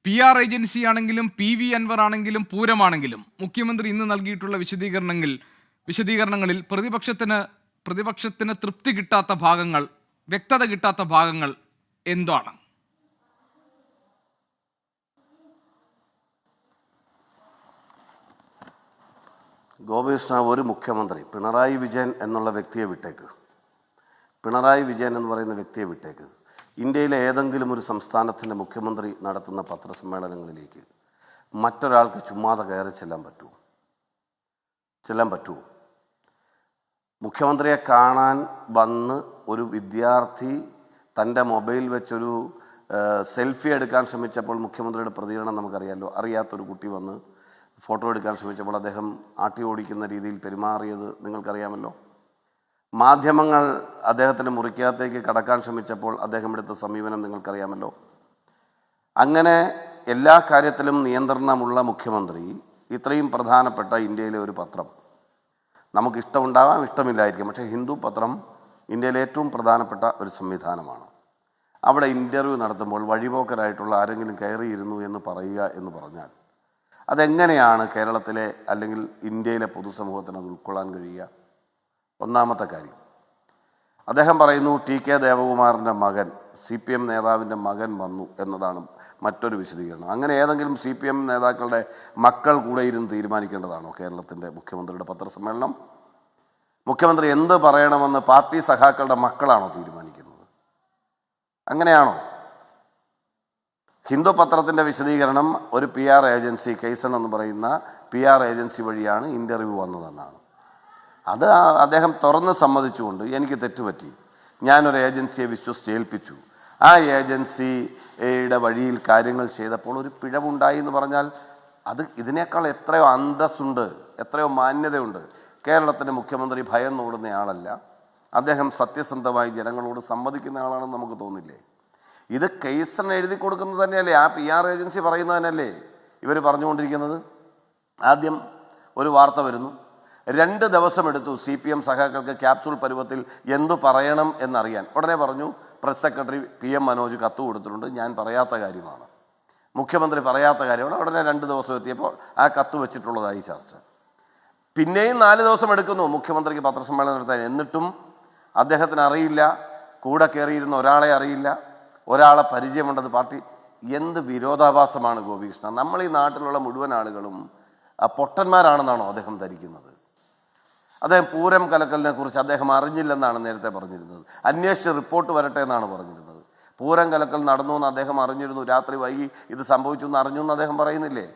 PR ഏജൻസിയാണെങ്കിലും PV Anwar ആണെങ്കിലും പൂരമാണെങ്കിലും മുഖ്യമന്ത്രി ഇന്ന് നൽകിയിട്ടുള്ള വിശദീകരണങ്ങളിൽ പ്രതിപക്ഷത്തിന് തൃപ്തി കിട്ടാത്ത ഭാഗങ്ങൾ, വ്യക്തത കിട്ടാത്ത ഭാഗങ്ങൾ എന്താണ്? ഗോപികൃഷ്ണ, ഒരു മുഖ്യമന്ത്രി പിണറായി വിജയൻ എന്നുള്ള വ്യക്തിയെ വിട്ടേക്ക്, പിണറായി വിജയൻ എന്ന് പറയുന്ന വ്യക്തിയെ വിട്ടേക്ക്, ഇന്ത്യയിലെ ഏതെങ്കിലും ഒരു സംസ്ഥാനത്തിൻ്റെ മുഖ്യമന്ത്രി നടത്തുന്ന പത്രസമ്മേളനങ്ങളിലേക്ക് മറ്റൊരാൾക്ക് ചുമ്മാതെ കയറി ചെല്ലാൻ പറ്റുമോ? മുഖ്യമന്ത്രിയെ കാണാൻ വന്ന് ഒരു വിദ്യാർത്ഥി തൻ്റെ മൊബൈൽ വെച്ചൊരു സെൽഫി എടുക്കാൻ ശ്രമിച്ചപ്പോൾ മുഖ്യമന്ത്രിയുടെ പ്രതികരണം നമുക്കറിയാമല്ലോ. അറിയാത്തൊരു കുട്ടി വന്ന് ഫോട്ടോ എടുക്കാൻ ശ്രമിച്ചപ്പോൾ അദ്ദേഹം ആട്ടി ഓടിക്കുന്ന രീതിയിൽ പെരുമാറിയത് നിങ്ങൾക്കറിയാമല്ലോ. മാധ്യമങ്ങൾ അദ്ദേഹത്തിൻ്റെ മുറിക്കകത്തേക്ക് കടക്കാൻ ശ്രമിച്ചപ്പോൾ അദ്ദേഹം എടുത്ത സമീപനം നിങ്ങൾക്കറിയാമല്ലോ. അങ്ങനെ എല്ലാ കാര്യത്തിലും നിയന്ത്രണമുള്ള മുഖ്യമന്ത്രി ഇത്രയും പ്രധാനപ്പെട്ട ഇന്ത്യയിലെ ഒരു പത്രം, നമുക്കിഷ്ടമുണ്ടാകാം, ഇഷ്ടമില്ലായിരിക്കും, പക്ഷേ ഹിന്ദു പത്രം ഇന്ത്യയിലെ ഏറ്റവും പ്രധാനപ്പെട്ട ഒരു സംവിധാനമാണ്. അവിടെ ഇൻ്റർവ്യൂ നടത്തുമ്പോൾ വഴിപോക്കരായിട്ടുള്ള ആരെങ്കിലും കയറിയിരുന്നു എന്ന് പറയുക എന്ന് പറഞ്ഞാൽ അതെങ്ങനെയാണ് കേരളത്തിലെ അല്ലെങ്കിൽ ഇന്ത്യയിലെ പൊതുസമൂഹത്തിന് അത് ഉൾക്കൊള്ളാൻ കഴിയുക? ഒന്നാമത്തെ കാര്യം, അദ്ദേഹം പറയുന്നു TK ദേവകുമാറിൻ്റെ മകൻ, CPM നേതാവിൻ്റെ മകൻ വന്നു എന്നതാണ് മറ്റൊരു വിശദീകരണം. അങ്ങനെ ഏതെങ്കിലും CPM നേതാക്കളുടെ മക്കൾ കൂടെ ഇരുന്ന് തീരുമാനിക്കേണ്ടതാണോ കേരളത്തിൻ്റെ മുഖ്യമന്ത്രിയുടെ പത്രസമ്മേളനം? മുഖ്യമന്ത്രി എന്ത് പറയണമെന്ന് പാർട്ടി സഖാക്കളുടെ മക്കളാണോ തീരുമാനിക്കുന്നത്? അങ്ങനെയാണോ? ഹിന്ദു പത്രത്തിൻ്റെ വിശദീകരണം ഒരു PR ഏജൻസി, കൈസൺ എന്ന് പറയുന്ന PR ഏജൻസി വഴിയാണ് ഇൻ്റർവ്യൂ വന്നതെന്നാണ്. അത് അദ്ദേഹം തുറന്ന് സമ്മതിച്ചുകൊണ്ട് എനിക്ക് തെറ്റുപറ്റി, ഞാനൊരു ഏജൻസിയെ വിശ്വസിച്ചേൽപ്പിച്ചു, ആ ഏജൻസിയുടെ വഴിയിൽ കാര്യങ്ങൾ ചെയ്തപ്പോൾ ഒരു പിഴവുണ്ടായി എന്ന് പറഞ്ഞാൽ അത് ഇതിനേക്കാൾ എത്രയോ അന്തസ്സുണ്ട്, എത്രയോ മാന്യതയുണ്ട്. കേരളത്തിൻ്റെ മുഖ്യമന്ത്രി ഭയം നോടുന്നയാളല്ല, അദ്ദേഹം സത്യസന്ധമായി ജനങ്ങളോട് സംവദിക്കുന്ന ആളാണെന്ന് നമുക്ക് തോന്നില്ലേ? ഇത് കൈസൺ എഴുതി കൊടുക്കുന്നത് തന്നെയല്ലേ, ആ PR ഏജൻസി പറയുന്നത് തന്നെയല്ലേ ഇവർ പറഞ്ഞുകൊണ്ടിരിക്കുന്നത്? ആദ്യം ഒരു വാർത്ത വരുന്നു, 2 ദിവസം എടുത്തു CPM സഖാക്കൾക്ക് ക്യാപ്സൂൾ പരുവത്തിൽ എന്തു പറയണം എന്നറിയാൻ. ഉടനെ പറഞ്ഞു പ്രസ് സെക്രട്ടറി PM മനോജ് കത്ത് കൊടുത്തിട്ടുണ്ട്, ഞാൻ പറയാത്ത കാര്യമാണ്, മുഖ്യമന്ത്രി പറയാത്ത കാര്യമാണ്. ഉടനെ 2 ദിവസം എത്തിയപ്പോൾ ആ കത്ത് വെച്ചിട്ടുള്ളതായി ചർച്ച. പിന്നെയും 4 ദിവസം എടുക്കുന്നു മുഖ്യമന്ത്രിക്ക് പത്രസമ്മേളനം നടത്താൻ. എന്നിട്ടും അദ്ദേഹത്തിന് അറിയില്ല, കൂടെ കയറിയിരുന്ന ഒരാളെ അറിയില്ല, ഒരാളെ പരിചയമുണ്ടത് പാർട്ടി. എന്ത് വിരോധാഭാസമാണ് ഗോപികൃഷ്ണ! നമ്മൾ ഈ നാട്ടിലുള്ള മുഴുവൻ ആളുകളും പൊട്ടന്മാരാണെന്നാണോ അദ്ദേഹം ധരിക്കുന്നത്? അദ്ദേഹം പൂരം കലക്കലിനെ കുറിച്ച് അദ്ദേഹം അറിഞ്ഞില്ലെന്നാണ് നേരത്തെ പറഞ്ഞിരുന്നത്. അന്വേഷിച്ച് റിപ്പോർട്ട് വരട്ടെ എന്നാണ് പറഞ്ഞിരുന്നത്. പൂരം കലക്കൽ നടന്നു എന്ന് അദ്ദേഹം അറിഞ്ഞിരുന്നു, രാത്രി വൈകി ഇത് സംഭവിച്ചു എന്ന് അറിഞ്ഞു എന്ന് അദ്ദേഹം പറയുന്നില്ലേ?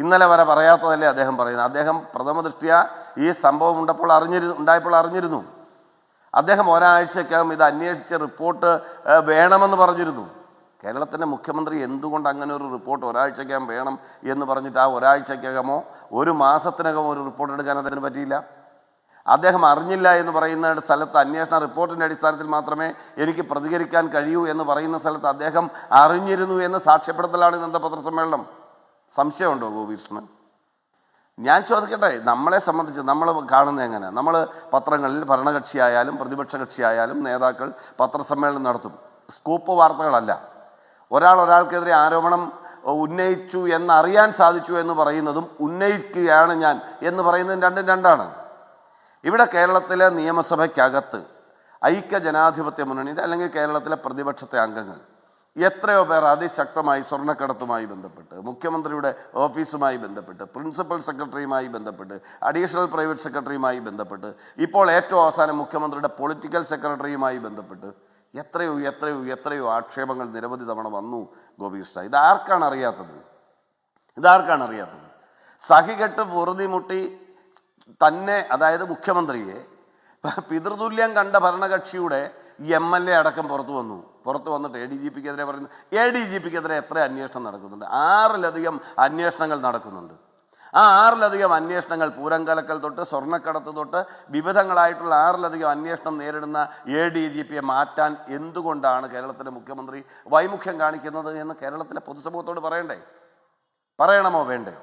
ഇന്നലെ വരെ പറയാത്തതല്ലേ അദ്ദേഹം പറയുന്നത്? അദ്ദേഹം പ്രഥമ ദൃഷ്ട്യാ ഈ സംഭവം ഉണ്ടായപ്പോൾ അറിഞ്ഞിരുന്നു. അദ്ദേഹം ഒരാഴ്ചക്കകം ഇത് അന്വേഷിച്ച് റിപ്പോർട്ട് വേണമെന്ന് പറഞ്ഞിരുന്നു. കേരളത്തിൻ്റെ മുഖ്യമന്ത്രി എന്തുകൊണ്ട് അങ്ങനെ ഒരു റിപ്പോർട്ട് ഒരാഴ്ചക്കകം വേണം എന്ന് പറഞ്ഞിട്ട് ആ ഒരാഴ്ചക്കകമോ ഒരു മാസത്തിനകമോ ഒരു റിപ്പോർട്ട് എടുക്കാൻ അദ്ദേഹത്തിന് പറ്റിയില്ല? അദ്ദേഹം അറിഞ്ഞില്ല എന്ന് പറയുന്ന സ്ഥലത്ത്, അന്വേഷണ റിപ്പോർട്ടിൻ്റെ അടിസ്ഥാനത്തിൽ മാത്രമേ എനിക്ക് പ്രതികരിക്കാൻ കഴിയൂ എന്ന് പറയുന്ന സ്ഥലത്ത് അദ്ദേഹം അറിഞ്ഞിരുന്നു എന്ന് സാക്ഷ്യപ്പെടുത്തലാണ് ഇന്നത്തെ പത്രസമ്മേളനം. സംശയമുണ്ടോ ഗോപികൃഷ്ണൻ? ഞാൻ ചോദിക്കട്ടെ, നമ്മളെ സംബന്ധിച്ച് നമ്മൾ കാണുന്നത് എങ്ങനെ? നമ്മൾ പത്രങ്ങളിൽ ഭരണകക്ഷിയായാലും പ്രതിപക്ഷ കക്ഷിയായാലും നേതാക്കൾ പത്രസമ്മേളനം നടത്തും. സ്കൂപ്പ് വാർത്തകളല്ല. ഒരാൾക്കെതിരെ ആരോപണം ഉന്നയിച്ചു എന്നറിയാൻ സാധിച്ചു എന്ന് പറയുന്നതും ഉന്നയിക്കുകയാണ് ഞാൻ എന്ന് പറയുന്നതും രണ്ടും രണ്ടാണ്. ഇവിടെ കേരളത്തിലെ നിയമസഭയ്ക്കകത്ത് ഐക്യ ജനാധിപത്യ മുന്നണിയുടെ അല്ലെങ്കിൽ കേരളത്തിലെ പ്രതിപക്ഷത്തെ അംഗങ്ങൾ എത്രയോ പേർ അതിശക്തമായി സ്വർണ്ണക്കടത്തുമായി ബന്ധപ്പെട്ട്, മുഖ്യമന്ത്രിയുടെ ഓഫീസുമായി ബന്ധപ്പെട്ട്, പ്രിൻസിപ്പൽ സെക്രട്ടറിയുമായി ബന്ധപ്പെട്ട്, അഡീഷണൽ പ്രൈവറ്റ് സെക്രട്ടറിയുമായി ബന്ധപ്പെട്ട്, ഇപ്പോൾ ഏറ്റവും അവസാനം മുഖ്യമന്ത്രിയുടെ പൊളിറ്റിക്കൽ സെക്രട്ടറിയുമായി ബന്ധപ്പെട്ട് എത്രയോ ആക്ഷേപങ്ങൾ നിരവധി തവണ വന്നു ഗോപികൃഷ്ണ. ഇതാർക്കാണ് അറിയാത്തത്? സഹികെട്ട് പൊറുതിമുട്ടി തന്നെ, അതായത് മുഖ്യമന്ത്രിയെ പിതൃതുല്യം കണ്ട ഭരണകക്ഷിയുടെ MLA അടക്കം പുറത്തു വന്നിട്ട് ADGPക്കെതിരെ പറയുന്നു. ADGPക്കെതിരെ എത്ര അന്വേഷണം നടക്കുന്നുണ്ട്? 6ലധികം അന്വേഷണങ്ങൾ നടക്കുന്നുണ്ട്. ആ 6ലധികം അന്വേഷണങ്ങൾ, പൂരം കലക്കൽ തൊട്ട് സ്വർണ്ണക്കടത്ത് തൊട്ട് വിവിധങ്ങളായിട്ടുള്ള 6ലധികം അന്വേഷണം നേരിടുന്ന ADGPയെ മാറ്റാൻ എന്തുകൊണ്ടാണ് കേരളത്തിലെ മുഖ്യമന്ത്രി വൈമുഖ്യം കാണിക്കുന്നത് എന്ന് കേരളത്തിലെ പൊതുസമൂഹത്തോട് പറയണമോ വേണ്ടയോ?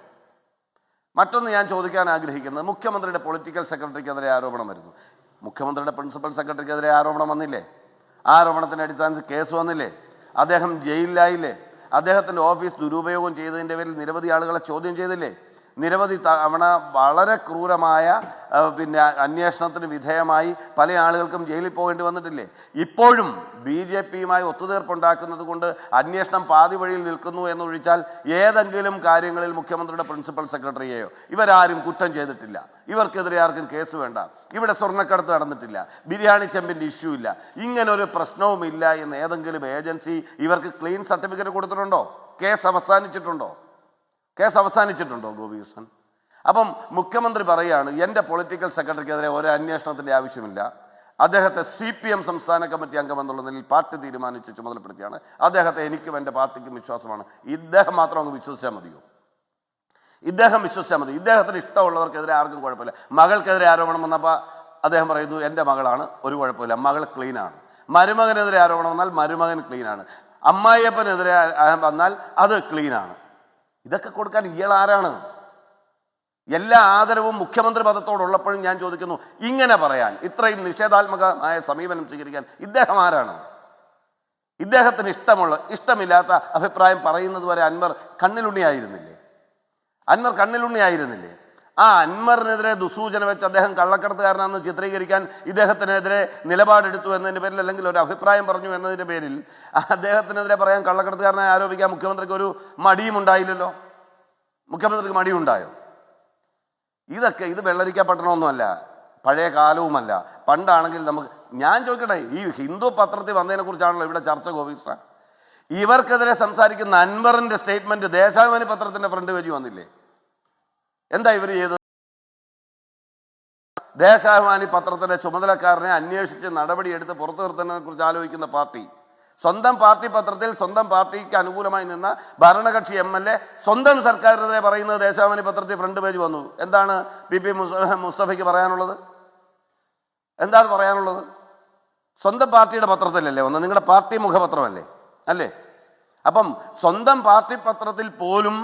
മറ്റൊന്ന് ഞാൻ ചോദിക്കാൻ ആഗ്രഹിക്കുന്നത്, മുഖ്യമന്ത്രിയുടെ പൊളിറ്റിക്കൽ സെക്രട്ടറിക്കെതിരെ ആരോപണം വരുന്നു, മുഖ്യമന്ത്രിയുടെ പ്രിൻസിപ്പൽ സെക്രട്ടറിക്കെതിരെ ആരോപണം വന്നില്ലേ? ആരോപണത്തിൻ്റെ അടിസ്ഥാനത്തിൽ കേസ് വന്നില്ലേ? അദ്ദേഹം ജയിലിലായില്ലേ? അദ്ദേഹത്തിൻ്റെ ഓഫീസ് ദുരുപയോഗം ചെയ്തതിൻ്റെ പേരിൽ നിരവധി ആളുകളെ ചോദ്യം ചെയ്തില്ലേ? നിരവധി തവണ വളരെ ക്രൂരമായ അന്വേഷണത്തിന് വിധേയമായി പല ആളുകൾക്കും ജയിലിൽ പോകേണ്ടി വന്നിട്ടില്ലേ? ഇപ്പോഴും BJP-യുമായി ഒത്തുതീർപ്പുണ്ടാക്കുന്നത് കൊണ്ട് അന്വേഷണം പാതി വഴിയിൽ നിൽക്കുന്നു എന്നൊഴിച്ചാൽ ഏതെങ്കിലും കാര്യങ്ങളിൽ മുഖ്യമന്ത്രിയുടെ പ്രിൻസിപ്പൽ സെക്രട്ടറിയെയോ ഇവരാരും കുറ്റം ചെയ്തിട്ടില്ല. ഇവർക്കെതിരെ ആർക്കും കേസ് വേണ്ട. ഇവിടെ സ്വർണ്ണക്കടത്ത് നടന്നിട്ടില്ല. ബിരിയാണി ചെമ്പിൻ്റെ ഇഷ്യൂ ഇല്ല. ഇങ്ങനൊരു പ്രശ്നവുമില്ല എന്ന് ഏതെങ്കിലും ഏജൻസി ഇവർക്ക് ക്ലീൻ സർട്ടിഫിക്കറ്റ് കൊടുത്തിട്ടുണ്ടോ? കേസ് അവസാനിച്ചിട്ടുണ്ടോ ഗോപികൃഷ്ണൻ? അപ്പം മുഖ്യമന്ത്രി പറയുകയാണ് എൻ്റെ പൊളിറ്റിക്കൽ സെക്രട്ടറിക്കെതിരെ ഒരു അന്വേഷണത്തിൻ്റെ ആവശ്യമില്ല. അദ്ദേഹത്തെ CPM സംസ്ഥാന കമ്മിറ്റി അംഗമെന്നുള്ള നിലയിൽ പാർട്ടി തീരുമാനിച്ച് ചുമതലപ്പെടുത്തിയാണ്. അദ്ദേഹത്തെ എനിക്കും എൻ്റെ പാർട്ടിക്കും വിശ്വാസമാണ്. ഇദ്ദേഹം മാത്രം അങ്ങ് വിശ്വസിച്ചാൽ മതിയോ? ഇദ്ദേഹത്തിന് ഇഷ്ടമുള്ളവർക്കെതിരെ ആർക്കും കുഴപ്പമില്ല. മകൾക്കെതിരെ ആരോപണം വന്നപ്പോൾ അദ്ദേഹം പറയുന്നു എൻ്റെ മകളാണ്, ഒരു കുഴപ്പമില്ല, മകൾ ക്ലീനാണ്. മരുമകനെതിരെ ആരോപണം വന്നാൽ മരുമകൻ ക്ലീനാണ്. അമ്മായിയപ്പനെതിരെ വന്നാൽ അത് ക്ലീനാണ്. ഇതൊക്കെ കൊടുക്കാൻ ഇയാൾ ആരാണ്? എല്ലാ ആദരവും മുഖ്യമന്ത്രി പദത്തോടുള്ളപ്പോഴും ഞാൻ ചോദിക്കുന്നു, ഇങ്ങനെ പറയാൻ, ഇത്രയും നിഷേധാത്മകമായ സമീപനം സ്വീകരിക്കാൻ ഇദ്ദേഹം ആരാണ്? ഇദ്ദേഹത്തിന് ഇഷ്ടമില്ലാത്ത അഭിപ്രായം പറയുന്നത് വരെ അൻവർ കണ്ണിലുണ്ണിയായിരുന്നില്ലേ? ആ അൻവറിനെതിരെ ദുസൂചന വെച്ച് അദ്ദേഹം കള്ളക്കടത്തുകാരനാണെന്ന് ചിത്രീകരിക്കാൻ ഇദ്ദേഹത്തിനെതിരെ നിലപാടെടുത്തു എന്നതിൻ്റെ പേരിൽ, അല്ലെങ്കിൽ ഒരു അഭിപ്രായം പറഞ്ഞു എന്നതിൻ്റെ പേരിൽ അദ്ദേഹത്തിനെതിരെ പറയാൻ കള്ളക്കടത്തുകാരനായി ആരോപിക്കാൻ മുഖ്യമന്ത്രിക്ക് ഒരു മടിയും ഉണ്ടായില്ലല്ലോ. മുഖ്യമന്ത്രിക്ക് മടിയുണ്ടായോ? ഇത് വെള്ളരിക്കപ്പെട്ടണമൊന്നുമല്ല, പഴയ കാലവുമല്ല. പണ്ടാണെങ്കിൽ ഞാൻ ചോദിക്കട്ടെ, ഈ ഹിന്ദു പത്രത്തിൽ വന്നതിനെ കുറിച്ചാണല്ലോ ഇവിടെ ചർച്ച ഗോപികൃഷ്ണ. ഇവർക്കെതിരെ സംസാരിക്കുന്ന അൻവറിൻ്റെ സ്റ്റേറ്റ്മെൻറ്റ് ദേശാഭിമാനി പത്രത്തിൻ്റെ ഫ്രണ്ട് പേജ് വന്നില്ലേ? എന്താ ഇവർ ചെയ്തത്? ദേശാഭിമാനി പത്രത്തിലെ ചുമതലക്കാരനെ അന്വേഷിച്ച് നടപടിയെടുത്ത് പുറത്തു നിർത്തുന്നതിനെ കുറിച്ച് ആലോചിക്കുന്ന പാർട്ടി, സ്വന്തം പാർട്ടി പത്രത്തിൽ സ്വന്തം പാർട്ടിക്ക് അനുകൂലമായി നിന്ന ഭരണകക്ഷി MLA സ്വന്തം സർക്കാരിനെതിരെ പറയുന്നത് ദേശാഭിമാനി പത്രത്തിൽ ഫ്രണ്ട് പേജ് വന്നു. എന്താണ് PP മുസ്തഫയ്ക്ക് പറയാനുള്ളത്? സ്വന്തം പാർട്ടിയുടെ പത്രത്തിലല്ലേ വന്നത്? നിങ്ങളുടെ പാർട്ടി മുഖപത്രമല്ലേ അല്ലേ? അപ്പം സ്വന്തം പാർട്ടി പത്രത്തിൽ പോലും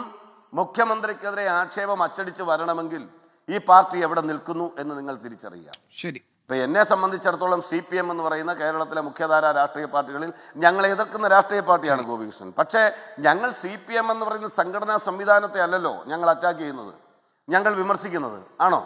മുഖ്യമന്ത്രിക്കെതിരെ ആക്ഷേപം അച്ചടിച്ച് വരണമെങ്കിൽ ഈ പാർട്ടി എവിടെ നിൽക്കുന്നു എന്ന് നിങ്ങൾ തിരിച്ചറിയുക. ശരി. ഇപ്പം എന്നെ സംബന്ധിച്ചിടത്തോളം CPM എന്ന് പറയുന്ന കേരളത്തിലെ മുഖ്യധാര രാഷ്ട്രീയ പാർട്ടികളിൽ ഞങ്ങളെ എതിർക്കുന്ന രാഷ്ട്രീയ പാർട്ടിയാണ് ഗോപികൃഷ്ണൻ. പക്ഷേ ഞങ്ങൾ CPM എന്ന് പറയുന്ന സംഘടനാ സംവിധാനത്തെ അല്ലല്ലോ ഞങ്ങൾ അറ്റാക്ക് ചെയ്യുന്നത്, ഞങ്ങൾ വിമർശിക്കുന്നത്. ആണോ?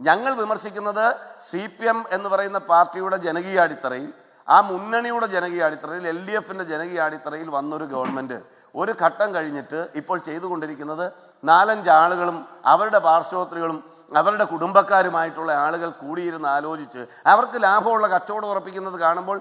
ഞങ്ങൾ വിമർശിക്കുന്നത് CPM എന്ന് പറയുന്ന പാർട്ടിയുടെ ജനകീയ അടിത്തറയിൽ, ആ മുന്നണിയുടെ ജനകീയ അടിത്തറയിൽ, LDFൻ്റെ ജനകീയ അടിത്തറയിൽ വന്നൊരു ഗവൺമെൻറ് ഒരു ഘട്ടം കഴിഞ്ഞിട്ട് ഇപ്പോൾ ചെയ്തുകൊണ്ടിരിക്കുന്നത് 4-5 ആളുകളും അവരുടെ പാർശ്വത്രികളും അവരുടെ കുടുംബക്കാരുമായിട്ടുള്ള ആളുകൾ കൂടിയിരുന്ന് ആലോചിച്ച് അവർക്ക് ലാഭമുള്ള കച്ചവടം ഉറപ്പിക്കുന്നത് കാണുമ്പോൾ